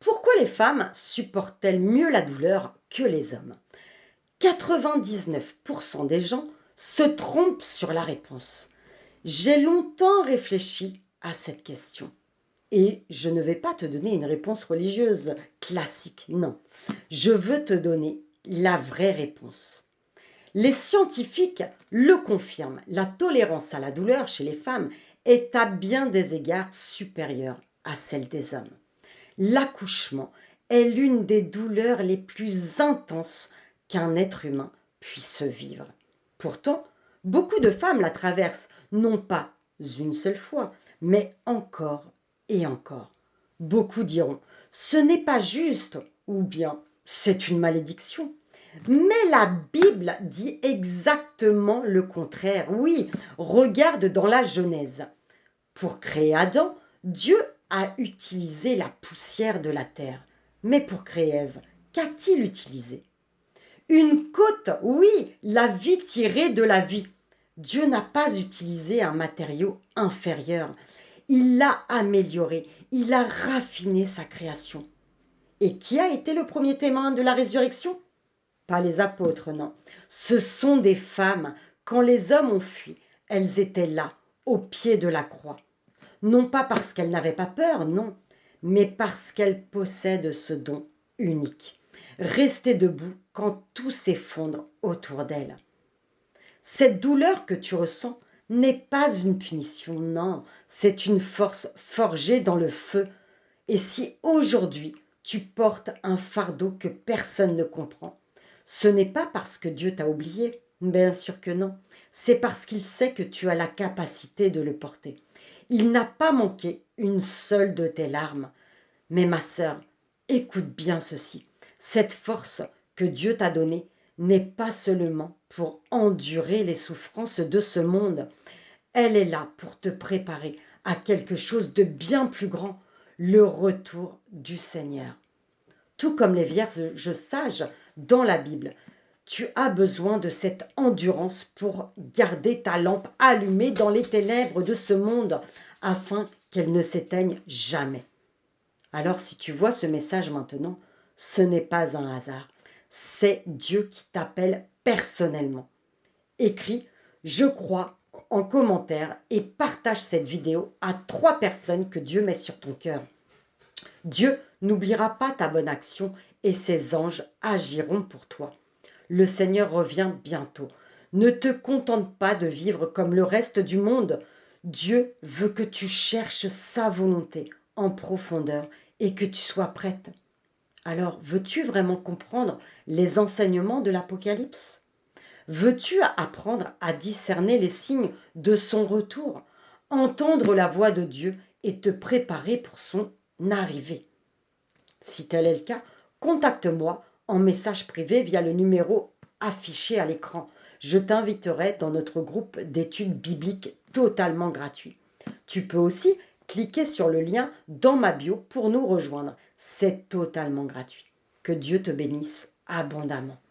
Pourquoi les femmes supportent-elles mieux la douleur que les hommes? 99% des gens se trompent sur la réponse. J'ai longtemps réfléchi à cette question et je ne vais pas te donner une réponse religieuse classique, non. Je veux te donner la vraie réponse. Les scientifiques le confirment, la tolérance à la douleur chez les femmes est à bien des égards supérieure à celle des hommes. L'accouchement est l'une des douleurs les plus intenses qu'un être humain puisse vivre. Pourtant, beaucoup de femmes la traversent, non pas une seule fois, mais encore et encore. Beaucoup diront, ce n'est pas juste, ou bien c'est une malédiction. Mais la Bible dit exactement le contraire. Oui, regarde dans la Genèse. Pour créer Adam, Dieu a utilisé la poussière de la terre. Mais pour créer Ève, qu'a-t-il utilisé? Une côte, oui, la vie tirée de la vie. Dieu n'a pas utilisé un matériau inférieur. Il l'a amélioré, il a raffiné sa création. Et qui a été le premier témoin de la résurrection? Pas les apôtres, non. Ce sont des femmes. Quand les hommes ont fui, elles étaient là, au pied de la croix. Non pas parce qu'elles n'avaient pas peur, non, mais parce qu'elles possèdent ce don unique. Rester debout quand tout s'effondre autour d'elles. Cette douleur que tu ressens n'est pas une punition, non, c'est une force forgée dans le feu. Et si aujourd'hui tu portes un fardeau que personne ne comprend, ce n'est pas parce que Dieu t'a oublié, bien sûr que non, c'est parce qu'il sait que tu as la capacité de le porter. Il n'a pas manqué une seule de tes larmes. Mais ma sœur, écoute bien ceci. Cette force que Dieu t'a donnée n'est pas seulement pour endurer les souffrances de ce monde. Elle est là pour te préparer à quelque chose de bien plus grand, le retour du Seigneur. Tout comme les vierges sages dans la Bible, tu as besoin de cette endurance pour garder ta lampe allumée dans les ténèbres de ce monde afin qu'elle ne s'éteigne jamais. Alors si tu vois ce message maintenant, ce n'est pas un hasard. C'est Dieu qui t'appelle personnellement. Écris «Je crois» en commentaire et partage cette vidéo à 3 personnes que Dieu met sur ton cœur. Dieu n'oubliera pas ta bonne action et ses anges agiront pour toi. Le Seigneur revient bientôt. Ne te contente pas de vivre comme le reste du monde. Dieu veut que tu cherches sa volonté en profondeur et que tu sois prête. Alors, veux-tu vraiment comprendre les enseignements de l'Apocalypse? Veux-tu apprendre à discerner les signes de son retour, entendre la voix de Dieu et te préparer pour son arrivée? Si tel est le cas, contacte-moi en message privé via le numéro affiché à l'écran. Je t'inviterai dans notre groupe d'études bibliques totalement gratuit. Tu peux aussi cliquer sur le lien dans ma bio pour nous rejoindre. C'est totalement gratuit. Que Dieu te bénisse abondamment.